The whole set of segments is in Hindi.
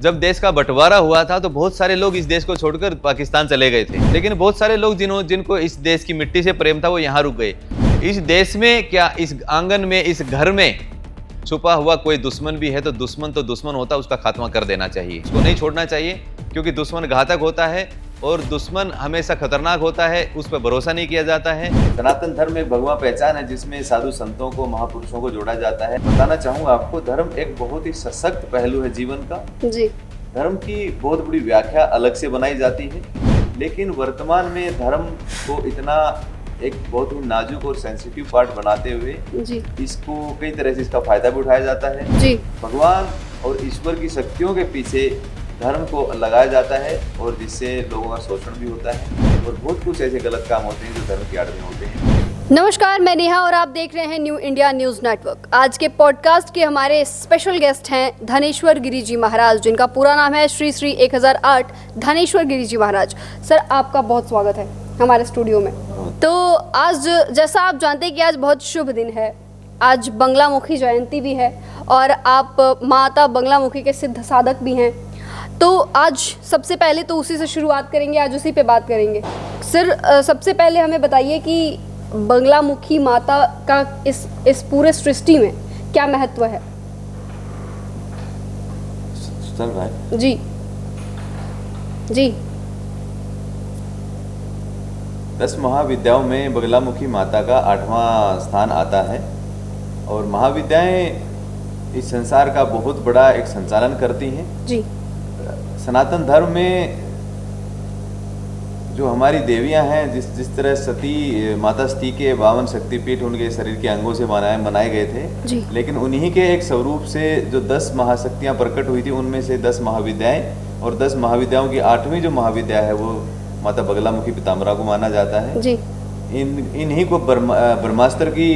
जब देश का बंटवारा हुआ था तो बहुत सारे लोग इस देश को छोड़कर पाकिस्तान चले गए थे, लेकिन बहुत सारे लोग जिनको इस देश की मिट्टी से प्रेम था वो यहाँ रुक गए। इस देश में क्या, इस आंगन में, इस घर में छुपा हुआ कोई दुश्मन भी है तो दुश्मन होता है, उसका खात्मा कर देना चाहिए, उसको नहीं छोड़ना चाहिए, क्योंकि दुश्मन घातक होता है और दुश्मन हमेशा खतरनाक होता है, उस पर भरोसा नहीं किया जाता है। सनातन धर्म एक भगवा पहचान है जिसमें साधु संतों को, महापुरुषों को जोड़ा जाता है। बताना चाहूंगा आपको, धर्म एक बहुत ही सशक्त पहलू है जीवन का। जी। धर्म की बहुत बड़ी व्याख्या अलग से बनाई जाती है, लेकिन वर्तमान में धर्म को इतना एक बहुत ही नाजुक और सेंसिटिव पार्ट बनाते हुए जी, इसको कई तरह से इसका फायदा भी उठाया जाता है जी। भगवान और ईश्वर की शक्तियों के पीछे धर्म को लगाया जाता है और जिससे लोगों का शोषण भी होता है और बहुत कुछ ऐसे गलत काम होते हैं जो धर्म की आड़ में होते हैं। नमस्कार, मैं नेहा और आप देख रहे हैं न्यू इंडिया न्यूज़ नेटवर्क। आज के पॉडकास्ट के हमारे स्पेशल गेस्ट हैं धनेश्वर गिरी जी महाराज, जिनका पूरा नाम है श्री श्री 1008 धनेश्वर गिरी जी महाराज। सर, आपका बहुत स्वागत है हमारे स्टूडियो में। तो आज जैसा आप जानते हैं कि आज बहुत शुभ दिन है, आज बंगलामुखी जयंती भी है और आप माता बंगलामुखी के सिद्ध साधक भी हैं। तो आज सबसे पहले तो उसी से शुरुआत करेंगे, आज उसी पे बात करेंगे। सर, सबसे पहले हमें बताइए कि बंगलामुखी माता का इस पूरे सृष्टि में क्या महत्व है? भाई जी जी। 10 महाविद्याओं में बगलामुखी माता का 8वां स्थान आता है और महाविद्याएं इस संसार का बहुत बड़ा एक संचालन करती हैं जी। सनातन धर्म में जो हमारी देवियां हैं, जिस तरह सती माता सती के 52 शक्तिपीठ उनके शरीर के अंगों से बनाए गए थे जी। लेकिन उन्हीं के एक स्वरूप से जो 10 महाशक्तियां प्रकट हुई थी, उनमें से 10 महाविद्याएं और 10 महाविद्याओं की 8वीं जो महाविद्या है वो माता बगलामुखी पीताम्बरा को माना जाता है जी। इन्हीं को ब्रह्मास्त्र की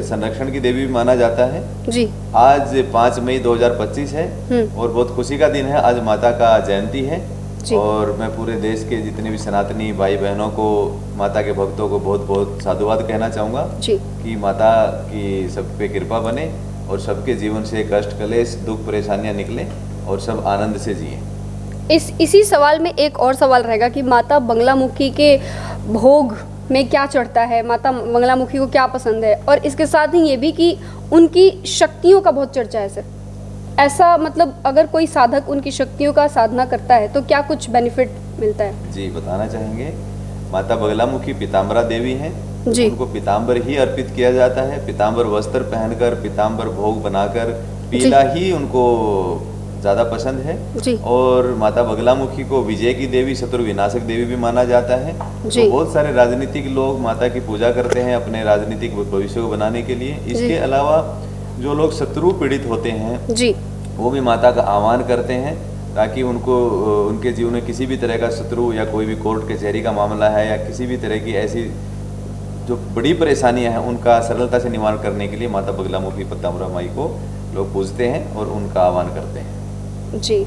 संरक्षण की देवी भी माना जाता है जी। आज 5 मई 2025 है और बहुत खुशी का दिन है। आज माता का जयंती है और मैं पूरे देश के जितने भी सनातनी भाई बहनों को, माता के भक्तों को बहुत बहुत साधुवाद कहना चाहूँगा कि माता की सब पे कृपा बने और सबके जीवन से कष्ट, क्लेश, दुख, परेशानियाँ निकले और सब आनंद से जिए। इसी सवाल में एक और सवाल रहेगा कि माता बंगलामुखी के भोग में क्या चढ़ता है, माता बंगलामुखी को क्या पसंद है, और इसके साथ ही ये भी कि उनकी शक्तियों का बहुत चर्चा है। सर, ऐसा मतलब अगर कोई साधक उनकी शक्तियों का साधना करता है तो क्या कुछ बेनिफिट मिलता है? जी, बताना चाहेंगे। माता बगलामुखी पीताम्बरा देवी हैं जी। उनको पीताम्बर ही अर्पित किया जाता है। पीताम्बर वस्त्र पहनकर, पीताम्बर भोग बनाकर, पीला ही उनको ज़्यादा पसंद है जी। और माता बगलामुखी को विजय की देवी, शत्रु विनाशक देवी भी माना जाता है जी। तो बहुत सारे राजनीतिक लोग माता की पूजा करते हैं अपने राजनीतिक भविष्य को बनाने के लिए। इसके अलावा जो लोग शत्रु पीड़ित होते हैं जी, वो भी माता का आह्वान करते हैं ताकि उनको, उनके जीवन में किसी भी तरह का शत्रु या कोई भी कोर्ट कचहरी का मामला है या किसी भी तरह की ऐसी जो बड़ी परेशानियां हैं, उनका सरलता से निवारण करने के लिए माता बगलामुखी पीताम्बरा माई को लोग पूजते हैं और उनका आह्वान करते हैं जी।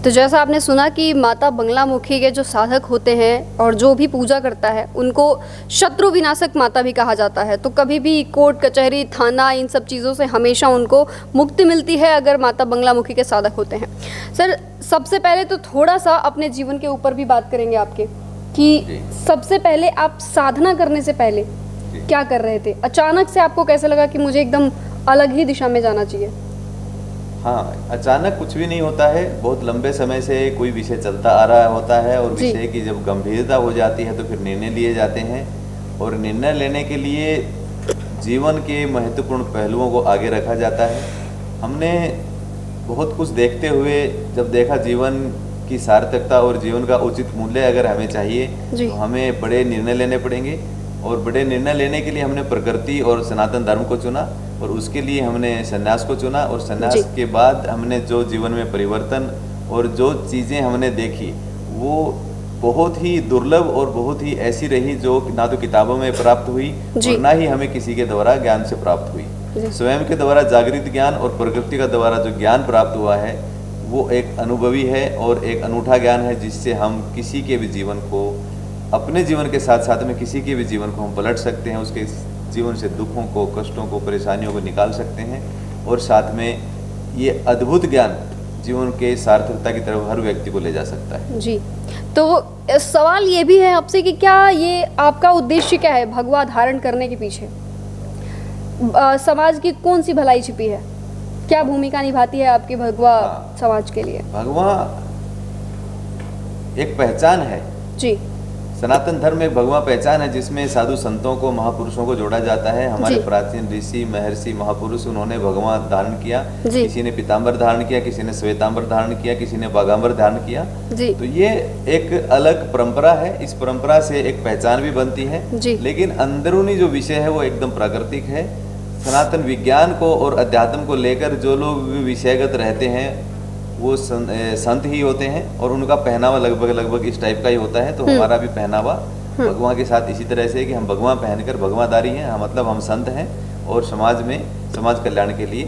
तो जैसा आपने सुना कि माता बंगलामुखी के जो साधक होते हैं और जो भी पूजा करता है उनको शत्रु विनाशक माता भी कहा जाता है। तो कभी भी कोर्ट कचहरी, थाना, इन सब चीज़ों से हमेशा उनको मुक्ति मिलती है अगर माता बंगलामुखी के साधक होते हैं। सर, सबसे पहले तो थोड़ा सा अपने जीवन के ऊपर भी बात करेंगे आपके कि सबसे पहले आप साधना करने से पहले क्या कर रहे थे? अचानक से आपको कैसे लगा कि मुझे एकदम अलग ही दिशा में जाना चाहिए? हाँ, अचानक कुछ भी नहीं होता है। बहुत लंबे समय से कोई विषय चलता आ रहा होता है और विषय की जब गंभीरता हो जाती है तो फिर निर्णय लिए जाते हैं और निर्णय लेने के लिए जीवन के महत्वपूर्ण पहलुओं को आगे रखा जाता है। हमने बहुत कुछ देखते हुए जब देखा जीवन की सार्थकता और जीवन का उचित मूल्य अगर हमें चाहिए तो हमें बड़े निर्णय लेने पड़ेंगे और बड़े निर्णय लेने के लिए हमने प्रकृति और सनातन धर्म को चुना और उसके लिए हमने संन्यास को चुना और संन्यास के बाद हमने जो जीवन में परिवर्तन और जो चीज़ें हमने देखी वो बहुत ही दुर्लभ और बहुत ही ऐसी रही जो ना तो किताबों में प्राप्त हुई और ना ही हमें किसी के द्वारा ज्ञान से प्राप्त हुई। स्वयं के द्वारा जागृत ज्ञान और प्रकृति का द्वारा जो ज्ञान प्राप्त हुआ है वो एक अनुभवी है और एक अनूठा ज्ञान है जिससे हम किसी के भी जीवन को, अपने जीवन के साथ साथ में किसी के भी जीवन को हम पलट सकते हैं, उसके जीवन से दुखों को, कष्टों को, परेशानियों को निकाल सकते हैं और साथ में ये अद्भुत ज्ञान जीवन के सार्थकता की तरफ हर व्यक्ति को ले जा सकता है। जी, तो सवाल ये भी है आपसे कि क्या ये आपका उद्देश्य क्या है भगवा धारण करने के पीछे? समाज की कौन सी भलाई छिपी है? क्या भूमिका निभाती है आपकी भगवा समाज के लिए? भगवा एक पहचान है जी, सनातन धर्म एक भगवा पहचान है जिसमें साधु संतों को, महापुरुषों को जोड़ा जाता है। हमारे जी। प्राचीन ऋषि, महर्षि, महापुरुष उन्होंने भगवा धारण किया। जी। किसी ने पीतांबर धारण किया, किसी ने श्वेतांबर धारण किया, किसी ने बागांबर धारण किया। जी, तो ये एक अलग परंपरा है। इस परंपरा से एक पहचान भी बनती है। जी। लेकिन अंदरूनी जो विषय है वो एकदम प्राकृतिक है। सनातन विज्ञान को और अध्यात्म को लेकर जो लोग विषयगत रहते हैं वो संत ही होते हैं और उनका पहनावा लगभग इस टाइप का ही होता है। तो हमारा भी पहनावा भगवान के साथ इसी तरह से है कि हम भगवा पहनकर भगवादारी हैं। हाँ, मतलब हम संत हैं और समाज में समाज कल्याण के लिए,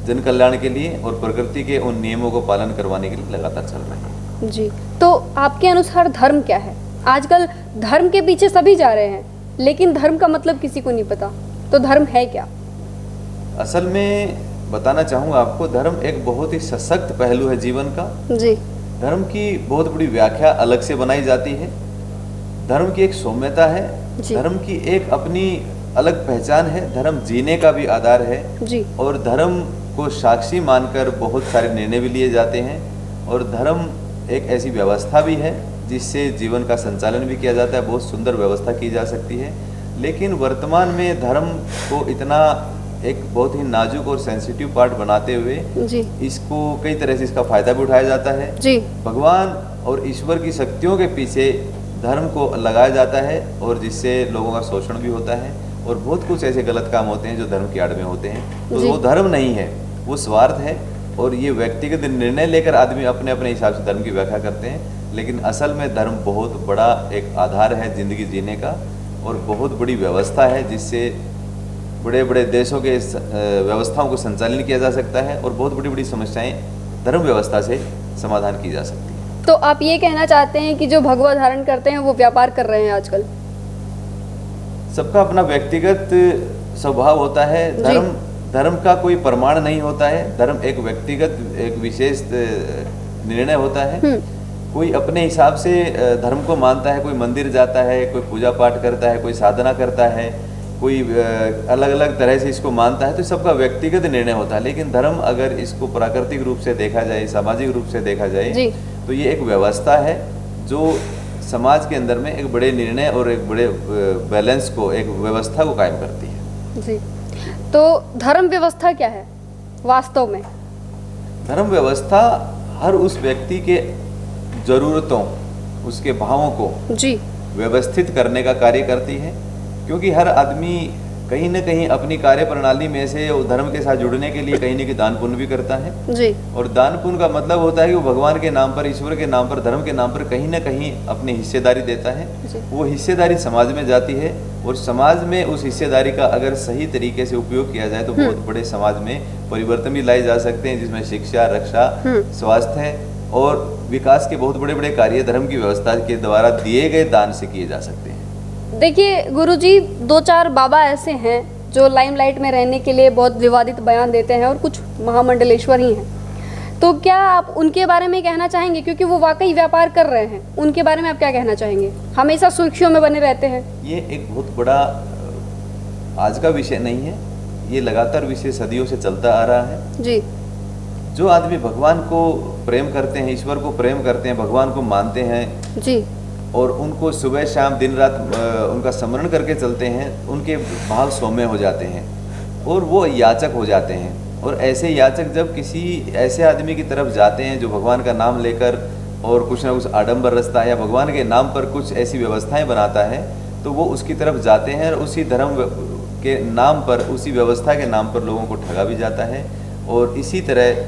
जन कल्याण के लिए और प्रकृति के उन नियमों को पालन करवाने के लिए लगातार चल रहे हैं। जी, तो आपके अनुसार धर्म क्या है? आजकल धर्म के पीछे सभी जा रहे हैं, लेकिन धर्म का मतलब किसी को नहीं पता। तो धर्म है क्या? असल में बताना चाहूँगा आपको, धर्म एक बहुत ही सशक्त पहलू है जीवन का। जी, धर्म की बहुत बड़ी व्याख्या अलग से बनाई जाती है। धर्म की एक सौम्यता है, जी। धर्म की एक अपनी अलग पहचान है, धर्म जीने का भी आधार है। जी, और धर्म को साक्षी मानकर बहुत सारे निर्णय भी लिए जाते हैं। और धर्म एक ऐसी व्यवस्था भी है जिससे जीवन का संचालन भी किया जाता है। बहुत सुंदर व्यवस्था की जा सकती है। लेकिन वर्तमान में धर्म को इतना एक बहुत ही नाजुक और सेंसिटिव पार्ट बनाते हुए जी, इसको कई तरह से इसका फायदा भी उठाया जाता है। जी, भगवान और ईश्वर की शक्तियों के पीछे धर्म को लगाया जाता है और जिससे लोगों का शोषण भी होता है और बहुत कुछ ऐसे गलत काम होते हैं जो धर्म की आड़ में होते हैं। तो जी। वो धर्म नहीं है, वो स्वार्थ है। और ये व्यक्तिगत निर्णय लेकर आदमी अपने अपने हिसाब से धर्म की व्याख्या करते हैं। लेकिन असल में धर्म बहुत बड़ा एक आधार है जिंदगी जीने का और बहुत बड़ी व्यवस्था है जिससे बड़े बड़े देशों के व्यवस्थाओं को संचालन किया जा सकता है और बहुत बड़ी बड़ी समस्याएं धर्म व्यवस्था से समाधान की जा सकती है। तो आप ये कहना चाहते हैं कि जो भगवा धारण करते हैं वो व्यापार कर रहे हैं आजकल? सबका अपना व्यक्तिगत स्वभाव होता है। धर्म का कोई प्रमाण नहीं होता है। धर्म एक व्यक्तिगत एक विशेष निर्णय होता है। कोई अपने हिसाब से धर्म को मानता है, कोई मंदिर जाता है, कोई पूजा पाठ करता है, कोई साधना करता है, कोई अलग अलग तरह से इसको मानता है। तो सबका व्यक्तिगत निर्णय होता है। लेकिन धर्म अगर इसको प्राकृतिक रूप से देखा जाए, सामाजिक रूप से देखा जाए, तो ये एक व्यवस्था है जो समाज के अंदर में एक बड़े निर्णय और एक बड़े बैलेंस को, एक व्यवस्था को कायम करती है। जी, तो धर्म व्यवस्था क्या है वास्तव में? धर्म व्यवस्था हर उस व्यक्ति के जरूरतों, उसके भावों को जी, व्यवस्थित करने का कार्य करती है। क्योंकि हर आदमी कहीं न कहीं अपनी कार्य प्रणाली में से धर्म के साथ जुड़ने के लिए कहीं न कहीं दान पुण्य भी करता है। जी, और दान पुण्य का मतलब होता है कि वो भगवान के नाम पर, ईश्वर के नाम पर, धर्म के नाम पर कहीं न कहीं अपनी हिस्सेदारी देता है। वो हिस्सेदारी समाज में जाती है और समाज में उस हिस्सेदारी का अगर सही तरीके से उपयोग किया जाए तो बहुत बड़े समाज में परिवर्तन भी लाए जा सकते हैं, जिसमें शिक्षा, रक्षा, स्वास्थ्य और विकास के बहुत बड़े बड़े कार्य धर्म की व्यवस्था के द्वारा दिए गए दान से किए जा सकते हैं। देखिए गुरुजी, 2-4 बाबा ऐसे हैं जो लाइमलाइट में रहने के लिए बहुत विवादित बयान देते हैं और कुछ महामंडलेश्वर ही हैं। तो क्या आप उनके बारे में कहना चाहेंगे, क्योंकि वो वाकई व्यापार कर रहे हैं, उनके बारे में आप क्या कहना चाहेंगे? हमेशा सुर्खियों में बने रहते हैं। ये एक बहुत बड़ा आज का विषय नहीं है, ये लगातार विषय सदियों से चलता आ रहा है। जी, जो आदमी भगवान को प्रेम करते हैं, ईश्वर को प्रेम करते हैं, भगवान को मानते हैं जी, और उनको सुबह शाम दिन रात उनका स्मरण करके चलते हैं, उनके भाव सौम्य हो जाते हैं और वो याचक हो जाते हैं। और ऐसे याचक जब किसी ऐसे आदमी की तरफ जाते हैं जो भगवान का नाम लेकर और कुछ ना कुछ आडंबर रचता है या भगवान के नाम पर कुछ ऐसी व्यवस्थाएं बनाता है, तो वो उसकी तरफ जाते हैं और उसी धर्म के नाम पर, उसी व्यवस्था के नाम पर लोगों को ठगा भी जाता है। और इसी तरह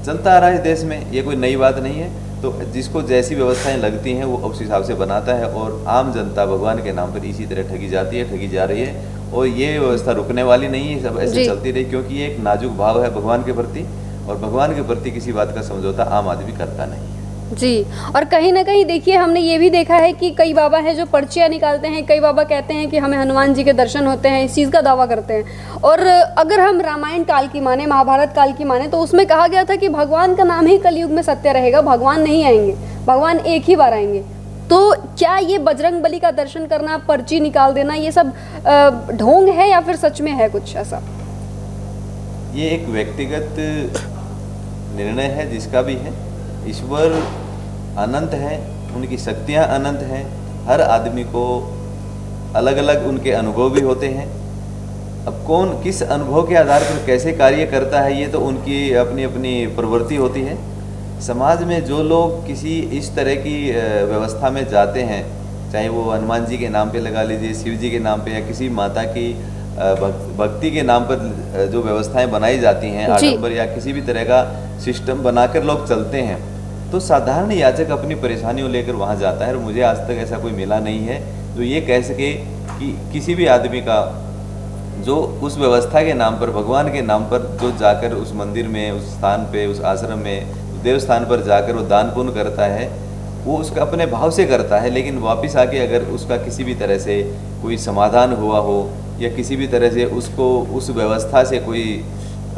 चलता आ रहा है देश में, ये कोई नई बात नहीं है। तो जिसको जैसी व्यवस्थाएं लगती हैं वो उस हिसाब से बनाता है और आम जनता भगवान के नाम पर इसी तरह ठगी जाती है, ठगी जा रही है। और ये व्यवस्था रुकने वाली नहीं है, सब ऐसे चलती रही, क्योंकि ये एक नाजुक भाव है भगवान के प्रति और भगवान के प्रति किसी बात का समझौता आम आदमी करता नहीं है। जी। और कहीं ना कहीं देखिए हमने ये भी देखा है कि कई बाबा हैं जो पर्चियाँ निकालते हैं, कई बाबा कहते हैं कि हमें हनुमान जी के दर्शन होते हैं, इस चीज़ का दावा करते हैं। और अगर हम रामायण काल की माने, महाभारत काल की माने, तो उसमें कहा गया था कि भगवान का नाम ही कलयुग में सत्य रहेगा, भगवान नहीं आएंगे, भगवान एक ही बार आएंगे। तो क्या ये बजरंग बली का दर्शन करना, पर्ची निकाल देना, ये सब ढोंग है या फिर सच में है कुछ ऐसा? ये एक व्यक्तिगत निर्णय है जिसका भी है। ईश्वर अनंत है, उनकी शक्तियाँ अनंत हैं, हर आदमी को अलग अलग उनके अनुभव भी होते हैं। अब कौन किस अनुभव के आधार पर कैसे कार्य करता है, ये तो उनकी अपनी अपनी प्रवृत्ति होती है। समाज में जो लोग किसी इस तरह की व्यवस्था में जाते हैं, चाहे वो हनुमान जी के नाम पे लगा लीजिए, शिव जी के नाम पे, या किसी माता की भक्ति के नाम पर जो व्यवस्थाएं बनाई जाती हैं, आडंबर या किसी भी तरह का सिस्टम बनाकर लोग चलते हैं, तो साधारण याचक अपनी परेशानियों लेकर वहाँ जाता है। और मुझे आज तक ऐसा कोई मिला नहीं है जो ये कह सके कि किसी भी आदमी का जो उस व्यवस्था के नाम पर, भगवान के नाम पर जो जाकर उस मंदिर में, उस स्थान पे, उस आश्रम में, देव स्थान पर जाकर वो दान पुण्य करता है, वो उसका अपने भाव से करता है। लेकिन वापस आके अगर उसका किसी भी तरह से कोई समाधान हुआ हो या किसी भी तरह से उसको उस व्यवस्था से कोई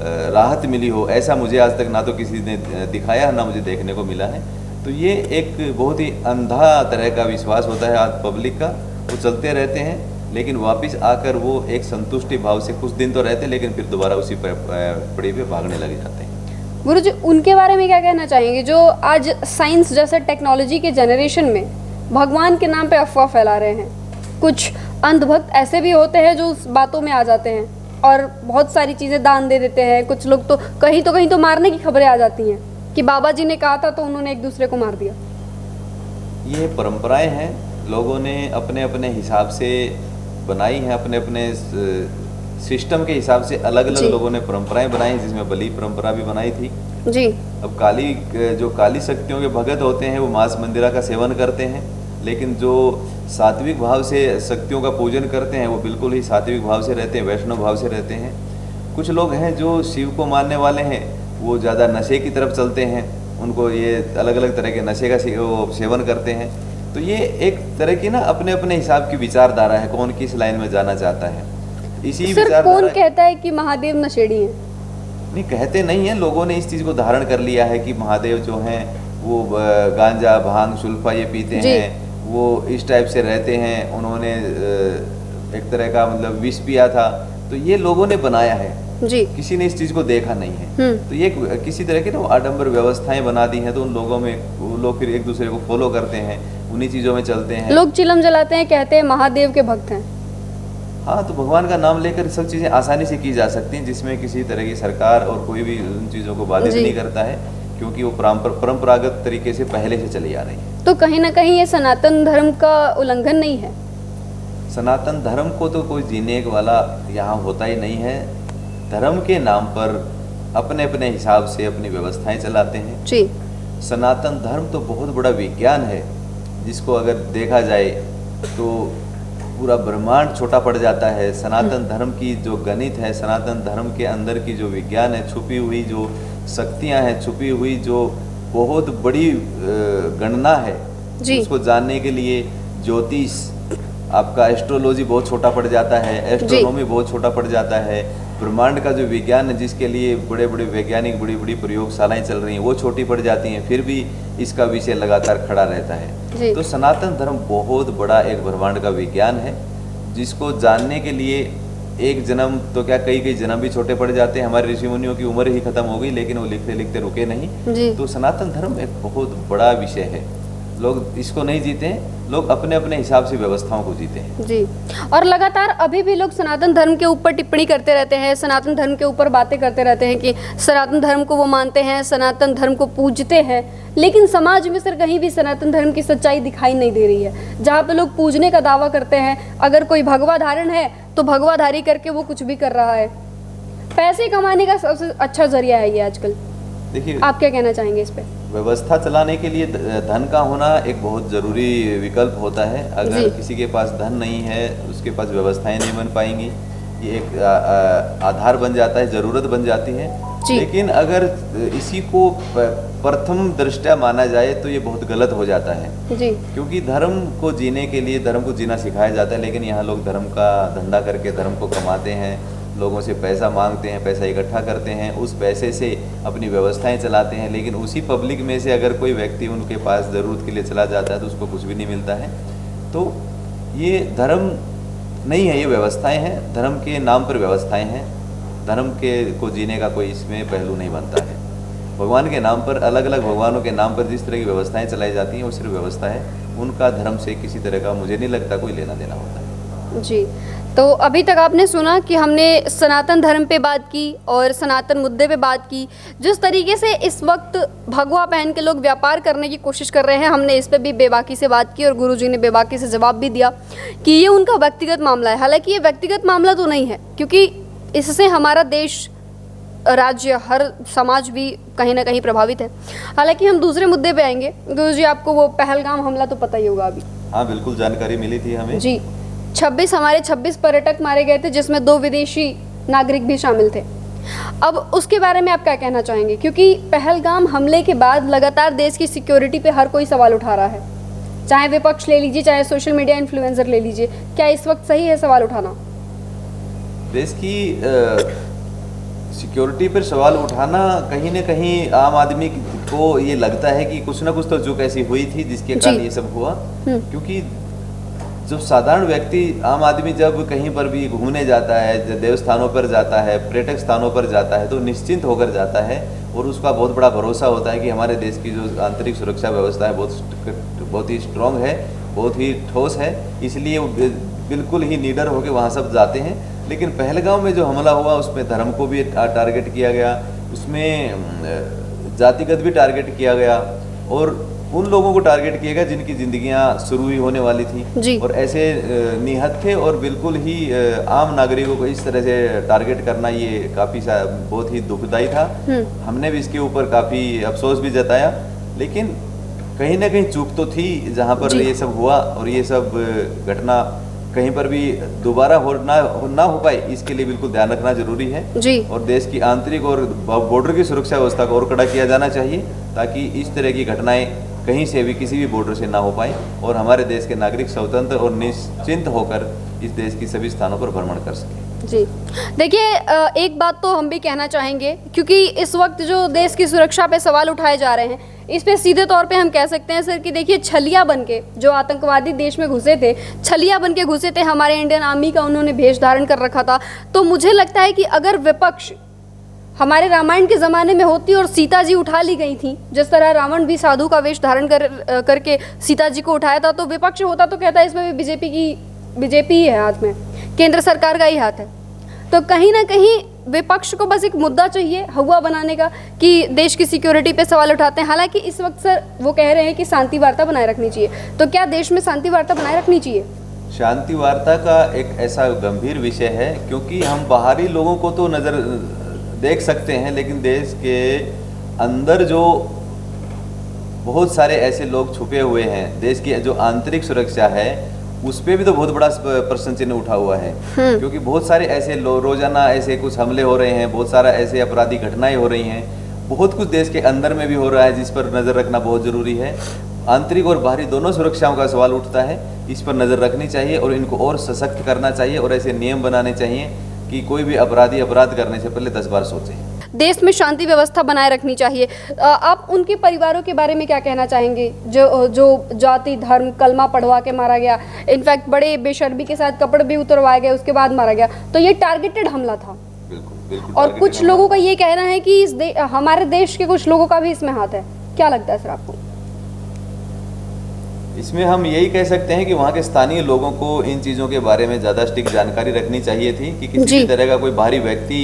राहत मिली हो, ऐसा मुझे आज तक ना तो किसी ने दिखाया, ना मुझे देखने को मिला है। तो ये एक बहुत ही अंधा तरह का विश्वास होता है आज पब्लिक का। वो चलते रहते हैं, लेकिन वापस आकर वो एक संतुष्टि भाव से कुछ दिन तो रहते हैं, लेकिन फिर दोबारा उसी पड़ी पे भागने लग जाते हैं। गुरुजी, उनके बारे में क्या कहना चाहेंगे जो आज साइंस जैसे टेक्नोलॉजी के जनरेशन में भगवान के नाम पे अफवाह फैला रहे हैं? कुछ अंधभक्त ऐसे भी होते हैं जो उस बातों में आ जाते हैं और बहुत सारी चीज़ें दान दे देते हैं। कुछ लोग तो कहीं तो मारने की खबरें आ जाती हैं कि बाबा जी ने कहा था तो उन्होंने एक दूसरे को मार दिया। ये परंपराएं हैं, लोगों ने अपने अपने हिसाब से बनाई हैं, अपने अपने सिस्टम के हिसाब से अलग अलग लोगों ने परंपराएं बनाई, जिसमें बलि परंपरा भी बनाई थी जी। अब जो काली शक्तियों के भगत होते हैं वो मांस मंदिरा का सेवन करते हैं, लेकिन जो सात्विक भाव से शक्तियों का पूजन करते हैं वो बिल्कुल ही सात्विक भाव से रहते हैं, वैष्णव भाव से रहते हैं। कुछ लोग हैं जो शिव को मानने वाले हैं, वो ज़्यादा नशे की तरफ चलते हैं, उनको ये अलग अलग तरह के नशे का सेवन करते हैं। तो ये एक तरह की ना अपने अपने हिसाब की विचारधारा है, कौन किस लाइन में जाना चाहता है। इसी सर, कौन कहता है कि महादेव नशेड़ी हैं? नहीं, कहते नहीं है, लोगों ने इस चीज़ को धारण कर लिया है कि महादेव जो हैं वो गांजा, भांग, सुल्फा ये पीते हैं, वो इस टाइप से रहते हैं, उन्होंने एक तरह का मतलब विष पिया था, तो ये लोगों ने बनाया है जी। किसी ने इस चीज़ को देखा नहीं है। तो ये किसी तरह की ना आडंबर व्यवस्थाएं बना दी हैं, तो उन लोगों में वो लोग फिर एक दूसरे को फॉलो करते हैं, उन्हीं चीज़ों में चलते हैं। लोग चिलम जलाते हैं, कहते हैं महादेव के भक्त हैं। हाँ, तो भगवान का नाम लेकर सब चीज़ें आसानी से की जा सकती हैं, जिसमें किसी तरह की सरकार और कोई भी उन चीज़ों को बाधित नहीं करता है, क्योंकि वो परंपरागत तरीके से पहले से चली आ रही है। तो कहीं ना कहीं ये सनातन धर्म का उल्लंघन नहीं है? सनातन धर्म को तो कोई जीने वाला यहाँ होता ही नहीं है। धर्म के नाम पर अपने अपने हिसाब से अपनी व्यवस्थाएं चलाते हैं जी। सनातन धर्म तो बहुत बड़ा विज्ञान है, जिसको अगर देखा जाए तो पूरा ब्रह्मांड छोटा पड़ जाता है। सनातन धर्म की जो गणित है, सनातन धर्म के अंदर की जो विज्ञान है, छुपी हुई जो शक्तियां हैं, छुपी हुई जो बहुत बड़ी गणना है जी। उसको जानने के लिए ज्योतिष, आपका एस्ट्रोलॉजी बहुत छोटा पड़ जाता है, एस्ट्रोनॉमी बहुत छोटा पड़ जाता है। ब्रह्मांड का जो विज्ञान है, जिसके लिए बड़े बड़े वैज्ञानिक, बड़ी बड़ी प्रयोगशालाएं चल रही हैं, वो छोटी पड़ जाती हैं, फिर भी इसका विषय लगातार खड़ा रहता है। तो सनातन धर्म बहुत बड़ा एक ब्रह्मांड का विज्ञान है, जिसको जानने के लिए एक जन्म तो क्या कई जन्म भी छोटे पड़ जाते हैं। हमारे ऋषि मुनियों की उम्र ही खत्म हो गई, लेकिन वो लिखते लिखते रुके नहीं। तो सनातन धर्म एक बहुत बड़ा विषय है, लोग इसको नहीं जीते हैं, लोग अपने अपने हिसाब से व्यवस्थाओं को जीते हैं जी। और लगातार अभी भी लोग सनातन धर्म के ऊपर टिप्पणी करते रहते हैं, सनातन धर्म के ऊपर बातें करते रहते हैं कि सनातन धर्म को वो मानते हैं, सनातन धर्म को पूजते हैं, लेकिन समाज में सर कहीं भी सनातन धर्म की सच्चाई दिखाई नहीं दे रही है। जहाँ पे लोग पूजने का दावा करते हैं, अगर कोई भगवा धारण है तो भगवाधारी करके वो कुछ भी कर रहा है। पैसे कमाने का सबसे अच्छा जरिया है ये आजकल। देखिए, आप क्या कहना चाहेंगे इस पे? व्यवस्था चलाने के लिए धन का होना एक बहुत ज़रूरी विकल्प होता है। अगर किसी के पास धन नहीं है, उसके पास व्यवस्थाएं नहीं बन पाएंगी, ये एक आधार बन जाता है, ज़रूरत बन जाती है। लेकिन अगर इसी को प्रथम दृष्टया माना जाए तो ये बहुत गलत हो जाता है जी। क्योंकि धर्म को जीने के लिए धर्म को जीना सिखाया जाता है, लेकिन यहाँ लोग धर्म का धंधा करके धर्म को कमाते हैं, लोगों से पैसा मांगते हैं, पैसा इकट्ठा करते हैं, उस पैसे से अपनी व्यवस्थाएं चलाते हैं। लेकिन उसी पब्लिक में से अगर कोई व्यक्ति उनके पास ज़रूरत के लिए चला जाता है तो उसको कुछ भी नहीं मिलता है। तो ये धर्म नहीं है, ये व्यवस्थाएं हैं, धर्म के नाम पर व्यवस्थाएं हैं, धर्म के को जीने का कोई इसमें पहलू नहीं बनता है। भगवान के नाम पर, अलग अलग भगवानों के नाम पर जिस तरह की व्यवस्थाएं चलाई जाती हैं वो सिर्फ व्यवस्था है, उनका धर्म से किसी तरह का मुझे नहीं लगता कोई लेना देना होता है। जी, तो अभी तक आपने सुना कि हमने सनातन धर्म पे बात की और सनातन मुद्दे पे बात की। जिस तरीके से इस वक्त भगवा पहन के लोग व्यापार करने की कोशिश कर रहे हैं, हमने इस पे भी बेबाकी से बात की और गुरुजी ने बेबाकी से जवाब भी दिया कि ये उनका व्यक्तिगत मामला है। हालांकि ये व्यक्तिगत मामला तो नहीं है, क्योंकि इससे हमारा देश, राज्य, हर समाज भी कहीं ना कहीं प्रभावित है। हालांकि हम दूसरे मुद्दे पे आएंगे। गुरुजी, आपको वो पहलगाम हमला तो पता ही होगा अभी? हाँ बिल्कुल, जानकारी मिली थी हमें जी। 26 पर्यटक मारे गए थे, जिसमें 2 विदेशी नागरिक भी शामिल थे। अब उसके बारे में आप क्या कहना चाहेंगे? क्योंकि पहलगाम हमले के बाद लगातार देश की सिक्योरिटी पे हर कोई सवाल उठा रहा है, चाहे विपक्ष ले लीजिए, चाहे सोशल मीडिया इन्फ्लुएंसर ले लीजिए। क्या इस वक्त सही है सवाल उठाना? देश की सिक्योरिटी पर सवाल उठाना कहीं ना कहीं आम आदमी को ये लगता है कि कुछ ना कुछ तो चूक ऐसी हुई थी जिसके कारण ये सब हुआ। क्योंकि जो साधारण व्यक्ति, आम आदमी जब कहीं पर भी घूमने जाता है, देव स्थानों पर जाता है, पर्यटक स्थानों पर जाता है, तो निश्चिंत होकर जाता है और उसका बहुत बड़ा भरोसा होता है कि हमारे देश की जो आंतरिक सुरक्षा व्यवस्था है बहुत ही स्ट्रॉन्ग है, बहुत ही ठोस है, इसलिए वो बिल्कुल ही निडर होकर वहाँ सब जाते हैं। लेकिन पहलगाम में जो हमला हुआ उसमें धर्म को भी टारगेट किया गया, उसमें जातिगत भी टारगेट किया गया और उन लोगों को टारगेट किया गया जिनकी ज़िंदगियां शुरू ही होने वाली थी। और ऐसे निहत्थे और बिल्कुल ही आम नागरिकों को इस तरह से टारगेट करना ये काफ़ी बहुत ही दुखदायी था। हमने भी इसके ऊपर काफ़ी अफसोस भी जताया, लेकिन कहीं ना कहीं चूक तो थी जहाँ पर ये सब हुआ और ये सब घटना कहीं पर भी दोबारा ना हो पाए, इसके लिए बिल्कुल ध्यान रखना जरूरी है जी। और देश की आंतरिक और बॉर्डर की सुरक्षा व्यवस्था को और कड़ा किया जाना चाहिए ताकि इस तरह की घटनाएं कहीं से भी किसी भी बॉर्डर से ना हो पाए और हमारे देश के नागरिक स्वतंत्र और निश्चिंत होकर इस देश की सभी स्थानों पर भ्रमण कर सकें। जी देखिए, एक बात तो हम भी कहना चाहेंगे, क्योंकि इस वक्त जो देश की सुरक्षा पे सवाल उठाए जा रहे हैं, इस पे सीधे तौर पे हम कह सकते हैं सर कि देखिए, छलिया बनके जो आतंकवादी देश में घुसे थे, छलिया बनके घुसे थे, हमारे इंडियन आर्मी का उन्होंने भेष धारण कर रखा था। तो मुझे लगता है कि अगर विपक्ष हमारे रामायण के ज़माने में होती और सीता जी उठा ली गई थी, जिस तरह रावण भी साधु का वेश धारण करके सीता जी को उठाया था, तो विपक्ष होता तो कहता है इसमें भी बीजेपी ही है हाथ में, केंद्र सरकार का ही हाथ है। तो कहीं ना कहीं विपक्ष को बस एक मुद्दा चाहिए हुआ बनाने का कि देश की सिक्योरिटी पे सवाल उठाते हैं। हालांकि इस वक्त सर वो कह रहे हैं कि शांति वार्ता बनाए रखनी चाहिए, तो क्या देश में शांति वार्ता बनाए रखनी चाहिए? शांति वार्ता का एक ऐसा गंभीर विषय है, क्योंकि हम बाहरी लोगों को तो नज़र देख सकते हैं, लेकिन देश के अंदर जो बहुत सारे ऐसे लोग छुपे हुए हैं, देश की जो आंतरिक सुरक्षा है उस पर भी तो बहुत बड़ा प्रश्न चिन्ह उठा हुआ है। क्योंकि बहुत सारे ऐसे रोजाना ऐसे कुछ हमले हो रहे हैं, बहुत सारा ऐसे आपराधिक घटनाएं हो रही हैं, बहुत कुछ देश के अंदर में भी हो रहा है जिस पर नज़र रखना बहुत ज़रूरी है। आंतरिक और बाहरी दोनों सुरक्षाओं का सवाल उठता है, इस पर नज़र रखनी चाहिए और इनको और सशक्त करना चाहिए और ऐसे नियम बनाने चाहिए कि कोई भी अपराधी अपराध करने से पहले 10 बार सोचे। देश में शांति व्यवस्था बनाए रखनी चाहिए। आप उनके परिवारों के बारे में क्या कहना चाहेंगे जो जाति धर्म कलमा पढ़वा के मारा गया, इनफैक्ट बड़े बेशर्मी के साथ कपड़े भी उतरवाए गए, उसके बाद मारा गया, तो ये टारगेटेड हमला था। बिल्कुल और कुछ लोगों का ये कहना है कि हमारे देश के कुछ लोगों का भी इसमें हाथ है। क्या लगता है सर आपको? इसमें हम यही कह सकते हैं कि वहाँ के स्थानीय लोगों को इन चीज़ों के बारे में ज़्यादा स्ट्रिक्ट जानकारी रखनी चाहिए थी कि किसी भी तरह का कोई बाहरी व्यक्ति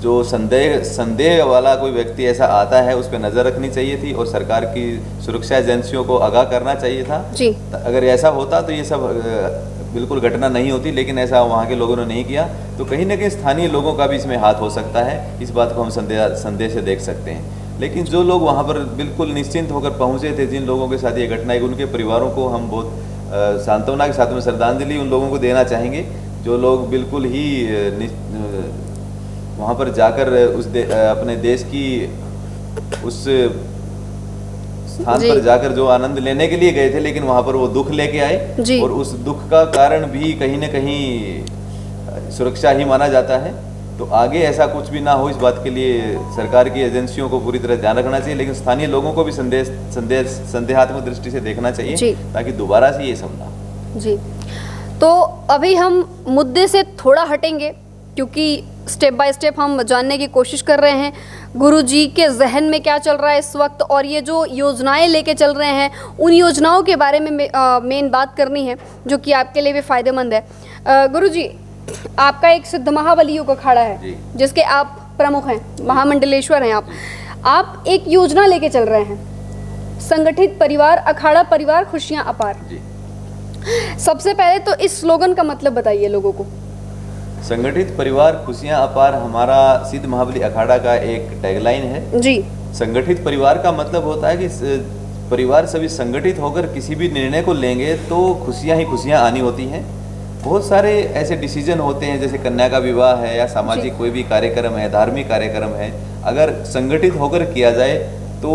जो संदेह वाला कोई व्यक्ति ऐसा आता है उस पर नज़र रखनी चाहिए थी और सरकार की सुरक्षा एजेंसियों को आगाह करना चाहिए था जी। अगर ऐसा होता तो ये सब बिल्कुल घटना नहीं होती, लेकिन ऐसा वहाँ के लोगों ने नहीं किया, तो कहीं ना कहीं स्थानीय लोगों का भी इसमें हाथ हो सकता है। इस बात को हम संदेह से देख सकते हैं। लेकिन जो लोग वहाँ पर बिल्कुल निश्चिंत होकर पहुँचे थे, जिन लोगों के साथ ये घटना है, उनके परिवारों को हम बहुत सांत्वना के साथ में श्रद्धांजलि उन लोगों को देना चाहेंगे जो लोग बिल्कुल ही वहाँ पर जाकर अपने देश की उस स्थान जी। पर जाकर जो आनंद लेने के लिए गए थे, लेकिन वहाँ पर वो दुख लेके जी। आए, और उस दुख का कारण भी कहीं न कहीं सुरक्षा ही माना जाता है। तो आगे ऐसा कुछ भी ना हो, इस बात के लिए सरकार की एजेंसियों को पूरी तरह ध्यान रखना चाहिए, लेकिन स्थानीय लोगों को भी संदेहात्मक दृष्टि से देखना जी। चाहिए, ताकि दोबारा से ये सब ना हो। जी, तो अभी हम मुद्दे से थोड़ा हटेंगे, क्योंकि स्टेप बाय स्टेप हम जानने की कोशिश कर रहे हैं गुरुजी के जहन में क्या चल रहा है इस वक्त, और ये जो योजनाएं लेके चल रहे हैं उन योजनाओं के बारे में मेन बात करनी है, जो कि आपके लिए भी फ़ायदेमंद है। गुरुजी, आपका एक सिद्ध महाबलियों का अखाड़ा है जिसके आप प्रमुख हैं, महामंडलेश्वर हैं आप एक योजना लेके चल रहे हैं, संगठित परिवार अखाड़ा परिवार खुशियाँ अपार। सबसे पहले तो इस स्लोगन का मतलब बताइए लोगों को। संगठित परिवार खुशियां अपार हमारा सिद्ध महाबली अखाड़ा का एक टैगलाइन है जी। संगठित परिवार का मतलब होता है कि परिवार सभी संगठित होकर किसी भी निर्णय को लेंगे तो खुशियां ही खुशियां आनी होती हैं। बहुत सारे ऐसे डिसीजन होते हैं, जैसे कन्या का विवाह है या सामाजिक कोई भी कार्यक्रम है, धार्मिक कार्यक्रम है, अगर संगठित होकर किया जाए तो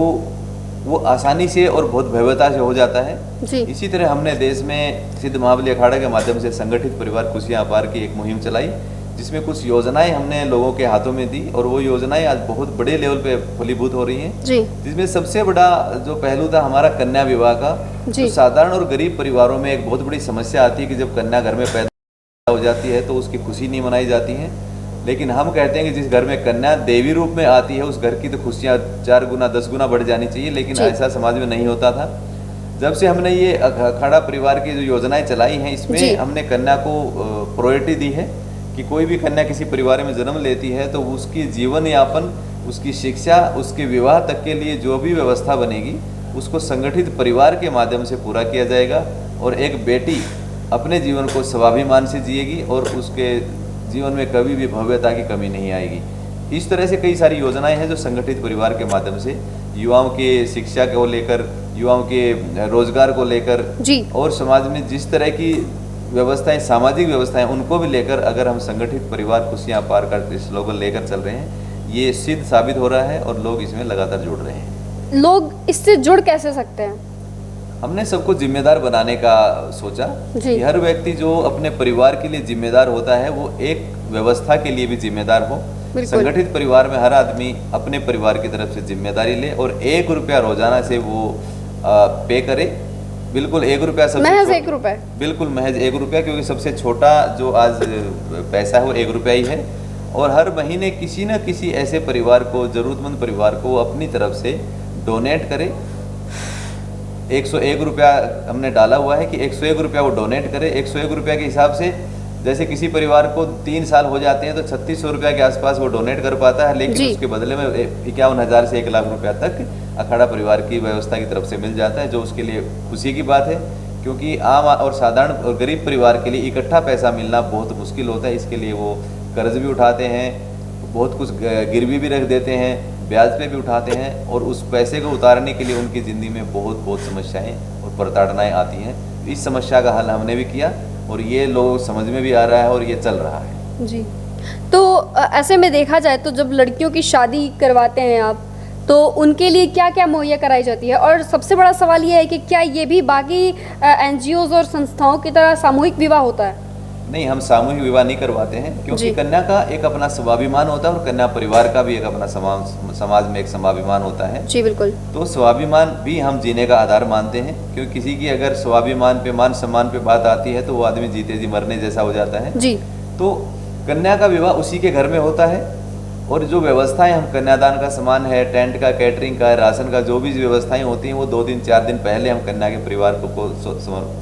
वो आसानी से और बहुत भव्यता से हो जाता है जी। इसी तरह हमने देश में सिद्ध महाबली अखाड़ा के माध्यम से संगठित परिवार खुशियां अपार की एक मुहिम चलाई, जिसमें कुछ योजनाएं हमने लोगों के हाथों में दी, और वो योजनाएं आज बहुत बड़े लेवल पे फलीभूत हो रही हैं जी। जिसमें सबसे बड़ा जो पहलू था हमारा कन्या विवाह का। तो साधारण और गरीब परिवारों में एक बहुत बड़ी समस्या आती है कि जब कन्या घर में पैदा हो जाती है तो उसकी खुशी नहीं मनाई जाती है, लेकिन हम कहते हैं कि जिस घर में कन्या देवी रूप में आती है उस घर की तो खुशियाँ 4 गुना 10 गुना बढ़ जानी चाहिए, लेकिन ऐसा समाज में नहीं होता था। जब से हमने ये अखाड़ा परिवार की जो योजनाएं चलाई हैं, इसमें हमने कन्या को प्रायोरिटी दी है कि कोई भी कन्या किसी परिवार में जन्म लेती है तो उसकी जीवन यापन, उसकी शिक्षा, उसके विवाह तक के लिए जो भी व्यवस्था बनेगी उसको संगठित परिवार के माध्यम से पूरा किया जाएगा, और एक बेटी अपने जीवन को स्वाभिमान से जिएगी और उसके जीवन में कभी भी भव्यता की कमी नहीं आएगी। इस तरह से कई सारी योजनाएं हैं जो संगठित परिवार के माध्यम से युवाओं के शिक्षा को लेकर, युवाओं के रोजगार को लेकर और समाज में जिस तरह की व्यवस्थाएं, सामाजिक व्यवस्थाएं, उनको भी लेकर अगर हम संगठित परिवार खुशियां पार कर स्लोगन लेकर चल रहे हैं, ये सिद्ध साबित हो रहा है और लोग इसमें लगातार जुड़ रहे हैं। लोग इससे जुड़ कैसे सकते हैं? हमने सबको जिम्मेदार बनाने का सोचा कि हर व्यक्ति जो अपने परिवार के लिए जिम्मेदार होता है वो एक व्यवस्था के लिए भी जिम्मेदार हो। संगठित परिवार में हर आदमी अपने परिवार की तरफ से जिम्मेदारी ले और 1 रुपया रोजाना से वो पे करे। बिल्कुल 1 रुपया, महज 1 रुपया, बिल्कुल महज 1 रुपया, क्योंकि सबसे छोटा जो आज पैसा है वो 1 रुपया ही है। और हर महीने किसी न किसी ऐसे परिवार को, जरूरतमंद परिवार को अपनी तरफ से डोनेट करे। 101 रुपया हमने डाला हुआ है कि 101 रुपया वो डोनेट करे। 101 रुपया के हिसाब से जैसे किसी परिवार को 3 साल हो जाते हैं तो 3600 रुपया के आसपास वो डोनेट कर पाता है, लेकिन उसके बदले में 51,000 से 1 लाख रुपया तक अखाड़ा परिवार की व्यवस्था की तरफ से मिल जाता है, जो उसके लिए खुशी की बात है। क्योंकि आम और साधारण और गरीब परिवार के लिए इकट्ठा पैसा मिलना बहुत मुश्किल होता है। इसके लिए वो कर्ज भी उठाते हैं, बहुत कुछ गिरवी भी रख देते हैं, ब्याज पे भी उठाते हैं, और उस पैसे को उतारने के लिए उनकी ज़िंदगी में बहुत समस्याएं और प्रताड़नाएं आती हैं। इस समस्या का हल हमने भी किया और ये लोग समझ में भी आ रहा है और ये चल रहा है जी। तो ऐसे में देखा जाए तो जब लड़कियों की शादी करवाते हैं आप, तो उनके लिए क्या क्या मुहैया कराई जाती है? और सबसे बड़ा सवाल ये है कि क्या ये भी बाकी NGOs और संस्थाओं की तरह सामूहिक विवाह होता है? नहीं, हम सामूहिक विवाह नहीं करवाते हैं, क्योंकि कन्या का एक अपना स्वाभिमान होता है और कन्या परिवार का भी एक अपना समाज में एक स्वाभिमान होता है। जी बिल्कुल। तो स्वाभिमान भी हम जीने का आधार मानते हैं, क्योंकि किसी की अगर स्वाभिमान पे, मान सम्मान पे बात आती है तो वो आदमी जीते जी मरने जैसा हो जाता है जी। तो कन्या का विवाह उसी के घर में होता है, और जो व्यवस्थाएं हम कन्यादान का सामान है, टेंट का, कैटरिंग का, राशन का, जो भी व्यवस्थाएं होती हैं वो 2 दिन 4 दिन पहले हम कन्या के परिवार को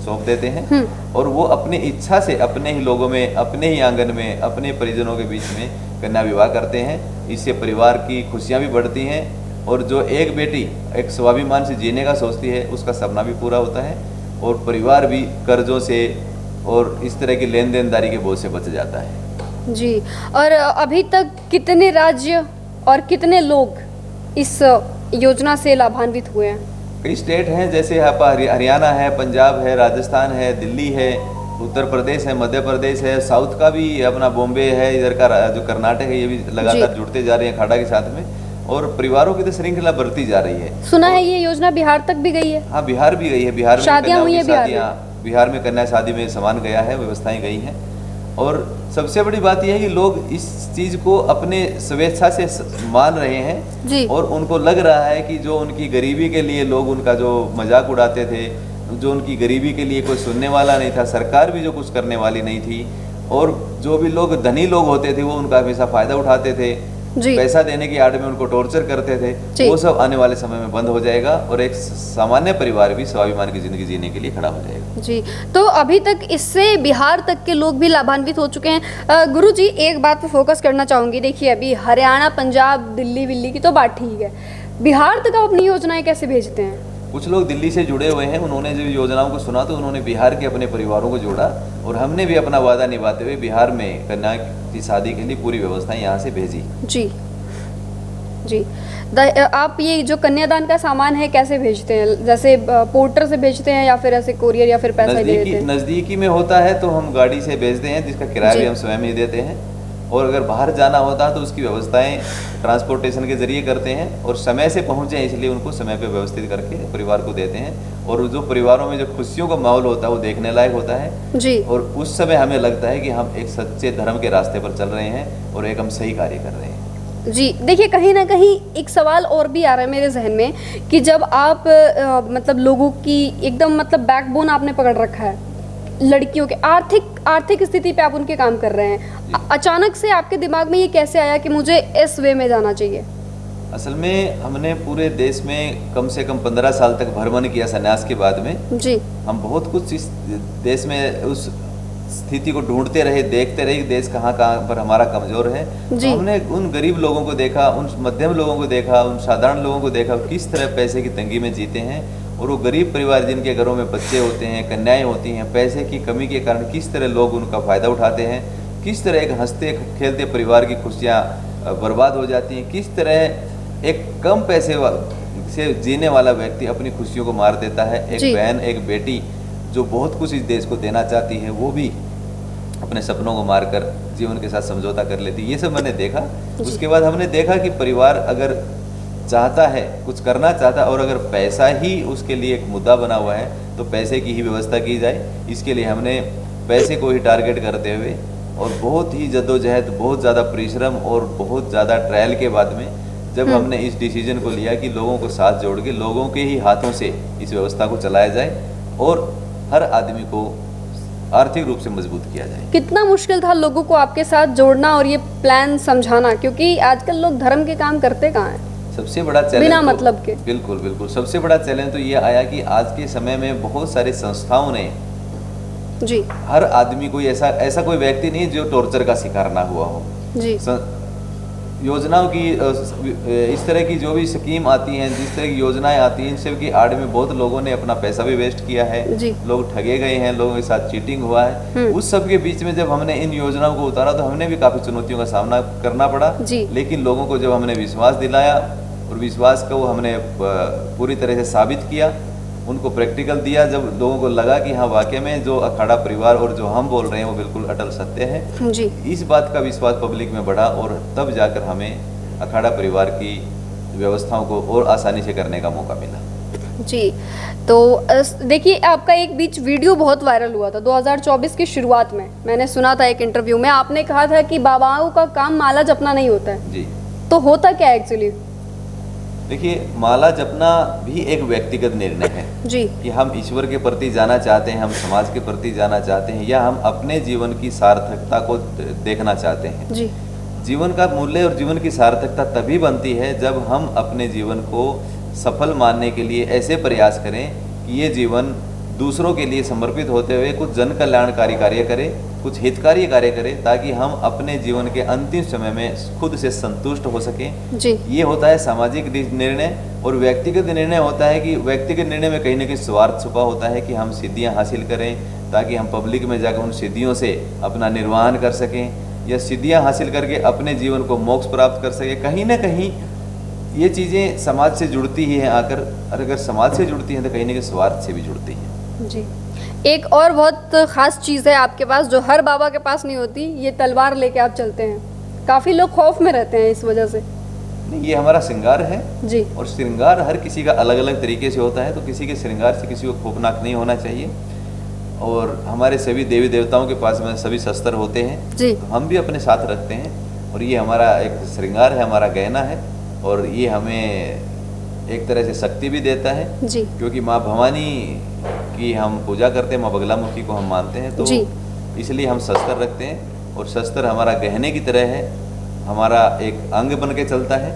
सौंप देते हैं, और वो अपनी इच्छा से अपने ही लोगों में, अपने ही आंगन में, अपने परिजनों के बीच में कन्या विवाह करते हैं। इससे परिवार की खुशियाँ भी बढ़ती हैं, और जो एक बेटी एक स्वाभिमान से जीने का सोचती है उसका सपना भी पूरा होता है, और परिवार भी कर्जों से और इस तरह की लेन देनदारी के बोझ से बच जाता है जी। और अभी तक कितने राज्य और कितने लोग इस योजना से लाभान्वित हुए हैं? कई स्टेट हैं, जैसे यहाँ पर हरियाणा है, पंजाब है, राजस्थान है, दिल्ली है, उत्तर प्रदेश है, मध्य प्रदेश है, साउथ का भी अपना बॉम्बे है, इधर का जो कर्नाटक है, ये भी लगातार जुड़ते जा रहे हैं अखाड़ा के साथ में, और परिवारों की तो श्रृंखला बढ़ती जा रही है। सुना है ये योजना बिहार तक भी गई है। हाँ, बिहार भी गई है। बिहार में शादियां हुई है बिहार में कन्या शादी में सामान गया है, व्यवस्थाएं गई हैं। और सबसे बड़ी बात यह है कि लोग इस चीज को अपने स्वेच्छा से मान रहे हैं जी। और उनको लग रहा है कि जो उनकी गरीबी के लिए लोग उनका जो मजाक उड़ाते थे, जो उनकी गरीबी के लिए कोई सुनने वाला नहीं था, सरकार भी जो कुछ करने वाली नहीं थी, और जो भी लोग धनी लोग होते थे वो उनका हमेशा फायदा उठाते थे, पैसा देने की आड़ में उनको टॉर्चर करते थे, वो सब आने वाले समय में बंद हो जाएगा और एक सामान्य परिवार भी स्वाभिमान की जिंदगी जीने के लिए खड़ा हो जाएगा। जी, तो अभी तक इससे बिहार तक के लोग भी लाभान्वित हो चुके हैं। गुरु जी, एक बात पे फोकस करना चाहूँगी। देखिए, अभी हरियाणा, पंजाब, दिल्ली विल्ली की तो बात ठीक है, बिहार तक आप अपनी योजनाएं कैसे भेजते हैं? कुछ लोग दिल्ली से जुड़े हुए हैं, उन्होंने जब योजनाओं को सुना तो उन्होंने बिहार के अपने परिवारों को जोड़ा, और हमने भी अपना वादा निभाते हुए बिहार में कन्या की शादी के लिए पूरी व्यवस्थाएं यहाँ से भेजी। जी जी। आप ये जो कन्यादान का सामान है कैसे भेजते हैं? जैसे पोर्टर से भेजते हैं या फिर ऐसे कोरियर या फिर पैसा दे देते हैं? नज़दीकी में होता है तो हम गाड़ी से भेजते हैं, जिसका किराया भी हम स्वयं ही देते हैं, और अगर बाहर जाना होता है तो उसकी व्यवस्थाएं ट्रांसपोर्टेशन के जरिए करते हैं, और समय से पहुंचे इसलिए उनको समय पे व्यवस्थित करके परिवार को देते हैं। और जो परिवारों में जो खुशियों का माहौल होता है वो देखने लायक होता है जी। और उस समय हमें लगता है कि हम एक सच्चे धर्म के रास्ते पर चल रहे हैं और एक हम सही कार्य कर रहे हैं। जी, देखिए, कहीं ना कहीं एक सवाल और भी आ रहा है मेरे जहन में कि जब आप मतलब लोगों की एकदम मतलब बैकबोन आपने पकड़ रखा है, लड़कियों के आर्थिक स्थिति पे आप उनके काम कर रहे हैं, अचानक से आपके दिमाग में ये कैसे आया कि मुझे इस वे में जाना चाहिए? असल में हमने पूरे देश में कम से कम 15 साल तक भ्रमण किया संन्यास के बाद में। जी। हम बहुत कुछ इस देश में उस स्थिति को ढूंढते रहे, देखते रहे कि देश कहाँ पर हमारा कमजोर है। तो हमने उन गरीब लोगों को देखा, उन मध्यम लोगों को देखा, उन साधारण लोगों को देखा किस तरह पैसे की तंगी में जीते हैं, और वो गरीब परिवार जिनके घरों में बच्चे होते हैं, कन्याएं होती हैं, पैसे की कमी के कारण किस तरह लोग उनका फ़ायदा उठाते हैं, किस तरह एक हंसते खेलते परिवार की खुशियाँ बर्बाद हो जाती हैं, किस तरह एक कम पैसे से जीने वाला व्यक्ति अपनी खुशियों को मार देता है। एक बहन, एक बेटी जो बहुत कुछ इस देश को देना चाहती है, वो भी अपने सपनों को मारकर जीवन के साथ समझौता कर लेती है। ये सब मैंने देखा। उसके बाद हमने देखा कि परिवार अगर चाहता है, कुछ करना चाहता है, और अगर पैसा ही उसके लिए एक मुद्दा बना हुआ है तो पैसे की ही व्यवस्था की जाए। इसके लिए हमने पैसे को ही टारगेट करते हुए और बहुत ही जद्दोजहद, बहुत ज़्यादा परिश्रम और बहुत ज़्यादा ट्रायल के बाद में जब हमने इस डिसीजन को लिया कि लोगों को साथ जोड़ के लोगों के ही हाथों से इस व्यवस्था को चलाया जाए और हर आदमी को आर्थिक रूप से मजबूत किया जाए। कितना मुश्किल था लोगों को आपके साथ जोड़ना और ये प्लान समझाना, क्योंकि आजकल लोग धर्म के काम करते कहाँ हैं? सबसे बड़ा चैलेंज बिना मतलब के। बिल्कुल बिल्कुल, सबसे बड़ा चैलेंज तो ये आया कि आज के समय में बहुत सारी संस्थाओं ने जी हर आदमी को ऐसा कोई व्यक्ति नहीं जो टॉर्चर का शिकार ना हुआ हो जी। योजनाओं की इस तरह की जो भी स्कीम आती हैं, जिस तरह की योजनाएं आती हैं, इन सब की आड़ में बहुत लोगों ने अपना पैसा भी वेस्ट किया है, लोग ठगे गए हैं, लोगों के साथ चीटिंग हुआ है। उस सब के बीच में जब हमने इन योजनाओं को उतारा तो हमने भी काफी चुनौतियों का सामना करना पड़ा, लेकिन लोगों को जब हमने विश्वास दिलाया और विश्वास को हमने पूरी तरह से साबित किया, उनको प्रैक्टिकल दिया, जब लोगों को लगा कि हाँ वाकई में जो अखाड़ा परिवार और जो हम बोल रहे हैं वो बिल्कुल अटल सत्य है जी। इस बात का विश्वास पब्लिक में बढ़ा और तब जाकर हमें अखाड़ा परिवार की व्यवस्थाओं को और आसानी से करने का मौका मिला जी। तो देखिए, आपका एक बीच वीडियो बहुत वायरल हुआ था 2024 की शुरुआत में। मैंने सुना था एक इंटरव्यू में आपने कहा था कि बाबाओं का काम माला जपना नहीं होता है जी। तो होता क्या है एक्चुअली? देखिए, माला जपना भी एक व्यक्तिगत निर्णय है जी, कि हम ईश्वर के प्रति जाना चाहते हैं, हम समाज के प्रति जाना चाहते हैं, या हम अपने जीवन की सार्थकता को देखना चाहते हैं जी। जीवन का मूल्य और जीवन की सार्थकता तभी बनती है जब हम अपने जीवन को सफल मानने के लिए ऐसे प्रयास करें कि ये जीवन दूसरों के लिए समर्पित होते हुए कुछ जन कल्याणकारी कार्य करें, कुछ हितकारी कार्य करें, ताकि हम अपने जीवन के अंतिम समय में खुद से संतुष्ट हो सकें जी। ये होता है सामाजिक निर्णय। और व्यक्तिगत निर्णय होता है कि व्यक्तिगत निर्णय में कहीं ना कहीं स्वार्थ छुपा होता है कि हम सिद्धियां हासिल करें ताकि हम पब्लिक में जाकर उन सिद्धियों से अपना निर्वहन कर सकें, या सिद्धियां हासिल करके अपने जीवन को मोक्ष प्राप्त कर सकें। कहीं ना कहीं ये चीज़ें समाज से जुड़ती ही हैं आकर, और अगर समाज से जुड़ती हैं तो कहीं ना कहीं स्वार्थ से भी जुड़ती हैं। जी। एक और बहुत ख़ास चीज़ है आपके पास जो हर बाबा के पास नहीं होती, ये तलवार लेके आप चलते हैं। काफ़ी लोग खौफ में रहते हैं इस वजह से। नहीं, ये हमारा श्रृंगार है जी। और श्रृंगार हर किसी का अलग अलग तरीके से होता है, तो किसी के श्रृंगार से किसी को खौफनाक नहीं होना चाहिए। और हमारे सभी देवी देवताओं के पास में सभी शस्त्र होते हैं जी। तो हम भी अपने साथ रखते हैं, और ये हमारा एक श्रृंगार है, हमारा गहना है, और ये हमें एक तरह से शक्ति भी देता है। जी। क्योंकि माँ भवानी की हम पूजा करते हैं, माँ बगलामुखी को हम मानते हैं, तो जी। इसलिए हम शस्त्र रखते हैं, और शस्त्र हमारा गहने की तरह है, हमारा एक अंग बन के चलता है,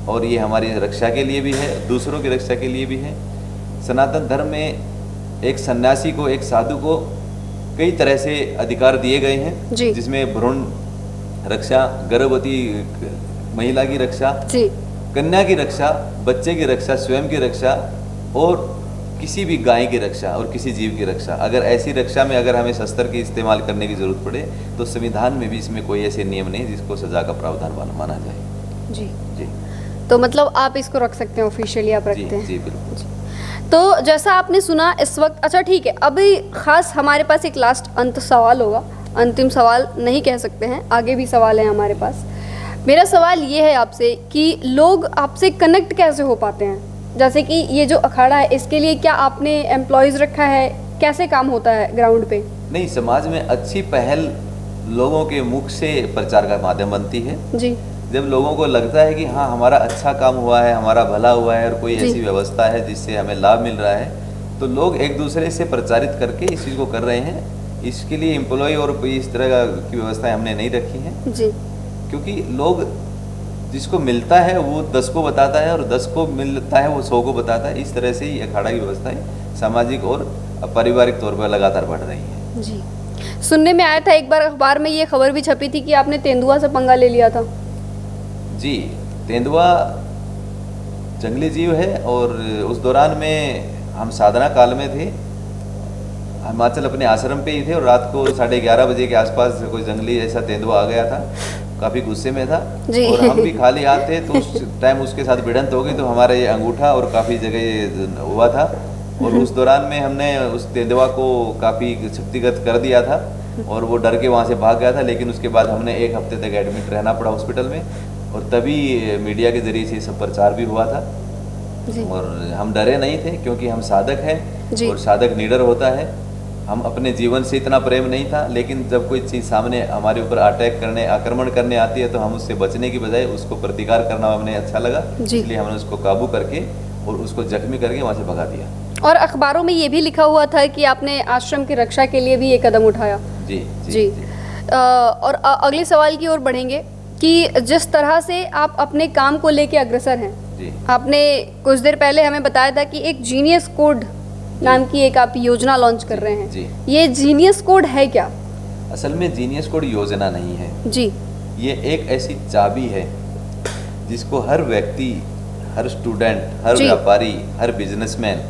और ये हमारी रक्षा के लिए भी है, दूसरों की रक्षा के लिए भी है। सनातन धर्म में एक सन्यासी को, एक साधु को कई तरह से अधिकार दिए गए हैं, जी। जिसमें भ्रूण रक्षा, गर्भवती महिला की रक्षा, जी। कन्या की रक्षा, बच्चे की रक्षा, स्वयं की रक्षा, और किसी भी गाय की रक्षा और किसी जीव की रक्षा। अगर ऐसी रक्षा में अगर हमें शस्त्र की इस्तेमाल करने की जरूरत पड़े तो संविधान में भी इसमें कोई ऐसे नियम नहीं जिसको सजा का प्रावधान माना जाए। जी। जी। तो मतलब आप इसको रख सकते हैं, ऑफिशियली आप रखते हैं। जी बिल्कुल। तो जैसा आपने सुना इस वक्त, अच्छा ठीक है, अभी खास हमारे पास एक लास्ट अंत सवाल होगा, अंतिम सवाल नहीं कह सकते हैं, आगे भी सवाल हैं हमारे पास। मेरा सवाल ये है आपसे कि लोग आपसे कनेक्ट कैसे हो पाते हैं? जैसे कि ये जो अखाड़ा है, इसके लिए क्या आपने एम्प्लॉयज़ रखा है? कैसे काम होता है ग्राउंड पे? नहीं, समाज में अच्छी पहल लोगों के मुख से प्रचार का माध्यम बनती है। जी। जब लोगों को लगता है कि हाँ हमारा अच्छा काम हुआ है, हमारा भला हुआ है, और कोई जी। ऐसी व्यवस्था है जिससे हमें लाभ मिल रहा है, तो लोग एक दूसरे से प्रचारित करके इस चीज़ को कर रहे हैं। इसके लिए एम्प्लॉय और कोई इस तरह की व्यवस्थाएं हमने नहीं रखी हैं, जी। क्योंकि लोग जिसको मिलता है वो 10 को बताता है, और 10 को मिलता है वो 100 को बताता है। इस तरह से ही अखाड़ा की व्यवस्थाएं सामाजिक और पारिवारिक तौर पर लगातार बढ़ रही हैं। जी। सुनने में आया था एक बार अखबार में ये खबर भी छपी थी कि आपने तेंदुआ से पंगा ले लिया था। जी, तेंदुआ जंगली जीव है, और उस दौरान में हम साधना काल में थे, हिमाचल अपने आश्रम पे ही थे, और रात को 11:30 बजे के आसपास कोई जंगली ऐसा तेंदुआ आ गया था, काफ़ी गुस्से में था, और हम भी खाली हाथ थे, तो उस टाइम उसके साथ भिड़ंत हो गई, तो हमारा ये अंगूठा और काफ़ी जगह हुआ था, और उस दौरान में हमने उस तेंदुआ को काफ़ी क्षतिगत कर दिया था, और वो डर के वहाँ से भाग गया था। लेकिन उसके बाद हमने 1 हफ्ते तक एडमिट रहना पड़ा हॉस्पिटल में, और तभी मीडिया के जरिए से सब प्रचार भी हुआ था। जी। और हम डरे नहीं थे, क्योंकि हम साधक हैं, जी। और साधक निडर होता है। हम अपने जीवन से इतना प्रेम नहीं था, लेकिन जब कोई चीज़ सामने हमारे ऊपर आक्रमण करने आती है, तो हम उससे बचने की बजाय उसको प्रतिकार करना हमें अच्छा लगा, इसलिए हमने उसको काबू करके और उसको जख्मी करके वहाँ से भगा दिया। और अखबारों में ये भी लिखा हुआ था कि आपने आश्रम की रक्षा के लिए भी ये कदम उठाया। जी जी, जी। जी। और अगले सवाल की ओर बढ़ेंगे कि जिस तरह से आप अपने काम को लेके अग्रसर हैं, जी। आपने कुछ देर पहले हमें बताया था कि एक जीनियस कोड नाम की एक आप योजना लॉन्च कर रहे हैं। जी। ये जीनियस कोड है क्या? असल में जीनियस कोड योजना नहीं है जी। ये एक ऐसी चाबी है जिसको हर व्यक्ति, हर स्टूडेंट, हर जी। व्यापारी, हर बिजनेसमैन,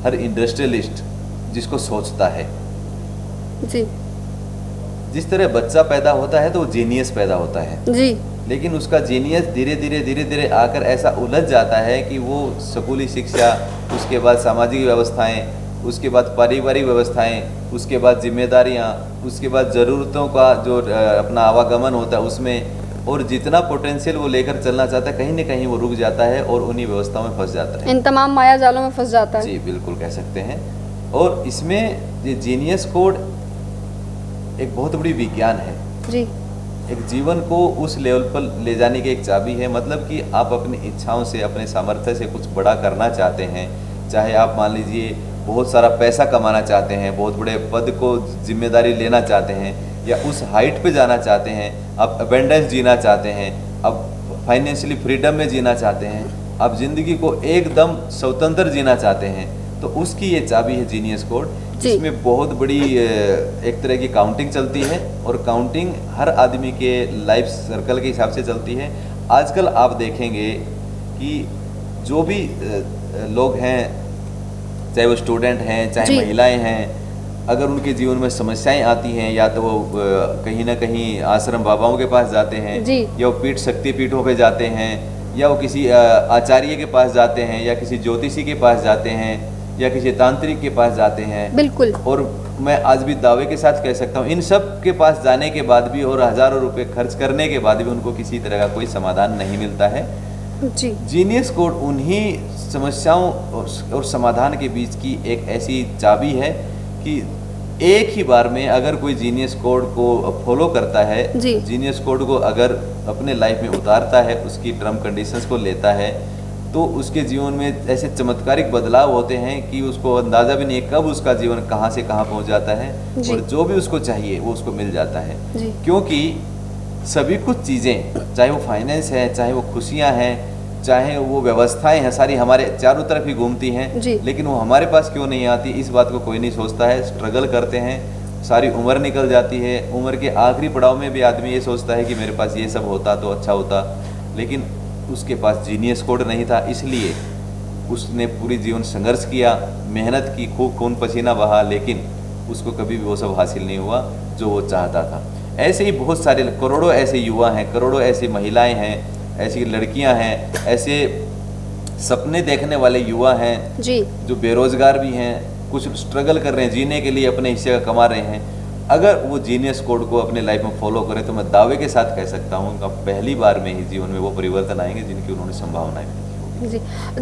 हर इंडस्ट्रियलिस्ट जिसको सोचता है। जी। जिस तरह बच्चा पैदा होता है तो वो जीनियस पैदा होता है, जी। लेकिन उसका जीनियस धीरे धीरे आकर ऐसा उलझ जाता है कि वो स्कूली शिक्षा, उसके बाद सामाजिक व्यवस्थाएं, उसके बाद पारिवारिक व्यवस्थाएं, उसके बाद जिम्मेदारियां, उसके बाद ज़रूरतों का जो अपना आवागमन होता है उसमें, और जितना पोटेंशियल वो लेकर चलना चाहता है, कहीं ना कहीं वो रुक जाता है और उन्हीं व्यवस्थाओं में फंस जाता है। इन तमाम माया जालों में फंस जाता है। जी बिल्कुल कह सकते हैं। और इसमें ये जीनियस कोड एक बहुत बड़ी विज्ञान है। जी। एक जीवन को उस लेवल पर ले जाने की एक चाबी है। मतलब कि आप अपनी इच्छाओं से, अपने सामर्थ्य से कुछ बड़ा करना चाहते हैं, चाहे आप मान लीजिए बहुत सारा पैसा कमाना चाहते हैं, बहुत बड़े पद को जिम्मेदारी लेना चाहते हैं, या उस हाइट पे जाना चाहते हैं, आप अबेंडेंस जीना चाहते हैं, आप फाइनेंशियली फ्रीडम में जीना चाहते हैं, आप ज़िंदगी को एकदम स्वतंत्र जीना चाहते हैं, तो उसकी ये चाबी है जीनियस कोड। इसमें बहुत बड़ी एक तरह की काउंटिंग चलती है, और काउंटिंग हर आदमी के लाइफ सर्कल के हिसाब से चलती है। आजकल आप देखेंगे कि जो भी लोग हैं, चाहे वो स्टूडेंट हैं, चाहे महिलाएं हैं, अगर उनके जीवन में समस्याएं आती हैं, या तो वो कहीं ना कहीं आश्रम बाबाओं के पास जाते हैं, या वो पीठ शक्ति पीठों पे जाते हैं, या वो किसी आचार्य के पास जाते हैं, या किसी ज्योतिषी के पास जाते हैं, या किसी तांत्रिक के पास जाते हैं। बिल्कुल। और मैं आज भी दावे के साथ कह सकता हूँ, इन सब के पास जाने के बाद भी और हज़ारों रुपए खर्च करने के बाद भी उनको किसी तरह का कोई समाधान नहीं मिलता है। जी। जीनियस कोड उन्हीं समस्याओं और समाधान के बीच की एक ऐसी चाबी है कि एक ही बार में अगर कोई जीनियस कोड को फॉलो करता है, जीनियस कोड को अगर अपने लाइफ में उतारता है, उसकी टर्म कंडीशंस को लेता है, तो उसके जीवन में ऐसे चमत्कारिक बदलाव होते हैं कि उसको अंदाज़ा भी नहीं है कब उसका जीवन कहाँ से कहाँ पहुँच जाता है और जो भी उसको चाहिए वो उसको मिल जाता है। क्योंकि सभी कुछ चीज़ें, चाहे वो फाइनेंस है, चाहे वो खुशियाँ हैं, चाहे वो व्यवस्थाएं हैं, सारी हमारे चारों तरफ ही घूमती हैं, लेकिन वो हमारे पास क्यों नहीं आती, इस बात को कोई नहीं सोचता है। स्ट्रगल करते हैं, सारी उम्र निकल जाती है, उम्र के आखिरी पड़ाव में भी आदमी ये सोचता है कि मेरे पास ये सब होता तो अच्छा होता, लेकिन उसके पास जीनियस कोड नहीं था, इसलिए उसने पूरी जीवन संघर्ष किया, मेहनत की, खूब खून पसीना बहा, लेकिन उसको कभी भी वो सब हासिल नहीं हुआ जो वो चाहता था। ऐसे ही बहुत सारे करोड़ों ऐसे युवा हैं, करोड़ों ऐसी महिलाएं हैं, ऐसी लड़कियां हैं, ऐसे सपने देखने वाले युवा हैं जी, जो बेरोजगार भी हैं, कुछ स्ट्रगल कर रहे हैं, जीने के लिए अपने हिस्से का कमा रहे हैं। अगर वो जीनियस कोड को अपने लाइफ में फॉलो करें तो मैं दावे के साथ कह सकता हूँ उनका पहली बार में ही जीवन में वो परिवर्तन आएंगे जिनकी उन्होंने संभावनाएं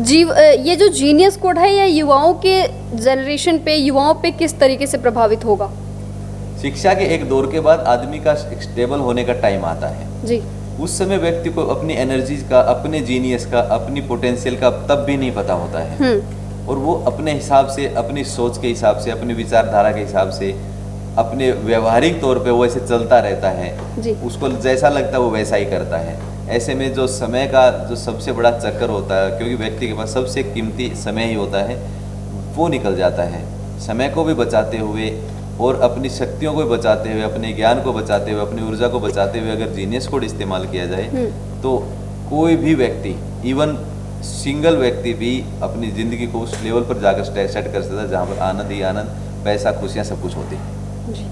जी। ये जो जीनियस कोड है ये युवाओं के जनरेशन पे, युवाओं पे किस तरीके से प्रभावित होगा? शिक्षा के एक दौर के बाद आदमी का स्टेबल होने का टाइम आता है जी। उस समय व्यक्ति को अपनी एनर्जी का, अपने जीनियस का, अपनी पोटेंशियल का तब भी नहीं पता होता है और वो अपने हिसाब से, अपनी सोच के हिसाब से, अपनी विचारधारा के हिसाब से, अपने व्यवहारिक तौर पे वो ऐसे चलता रहता है जी। उसको जैसा लगता है वो वैसा ही करता है। ऐसे में जो समय का जो सबसे बड़ा चक्कर होता है, क्योंकि व्यक्ति के पास सबसे कीमती समय ही होता है, वो निकल जाता है। समय को भी बचाते हुए और अपनी शक्तियों को भी बचाते हुए, अपने ज्ञान को बचाते हुए, अपनी ऊर्जा को बचाते हुए अगर जीनियस कोड इस्तेमाल किया जाए तो कोई भी व्यक्ति, इवन सिंगल व्यक्ति भी अपनी ज़िंदगी को उस लेवल पर जाकर सेट कर सकता है जहाँ पर आनंद ही आनंद, पैसा, खुशियाँ सब कुछ होती है जी।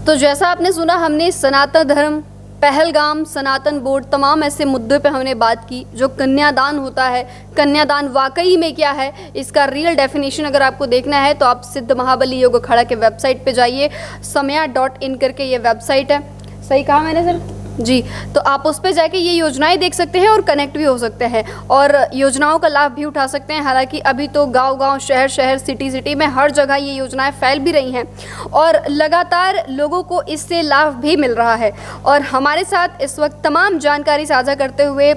तो जैसा आपने सुना, हमने सनातन धर्म, पहलगाम, सनातन बोर्ड, तमाम ऐसे मुद्दों पे हमने बात की। जो कन्यादान होता है, कन्यादान वाकई में क्या है, इसका रियल डेफिनेशन अगर आपको देखना है तो आप सिद्ध महाबली योग अखाड़ा के वेबसाइट पे जाइए। samaya.in करके ये वेबसाइट है, सही कहा मैंने सर जी? तो आप उस पर जाके ये योजनाएं देख सकते हैं और कनेक्ट भी हो सकते हैं और योजनाओं का लाभ भी उठा सकते हैं। हालांकि अभी तो गांव-गांव, शहर-शहर, सिटी में हर जगह ये योजनाएं फैल भी रही हैं और लगातार लोगों को इससे लाभ भी मिल रहा है। और हमारे साथ इस वक्त तमाम जानकारी साझा करते हुए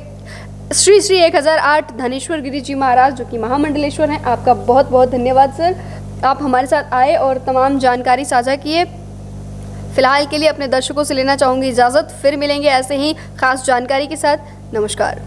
श्री 1008 धनेश्वर गिरी जी महाराज, जो कि महामंडलेश्वर हैं, आपका बहुत बहुत धन्यवाद सर। आप हमारे साथ आए और तमाम जानकारी साझा किए। फिलहाल के लिए अपने दर्शकों से लेना चाहूँगी इजाज़त, फिर मिलेंगे ऐसे ही खास जानकारी के साथ। नमस्कार।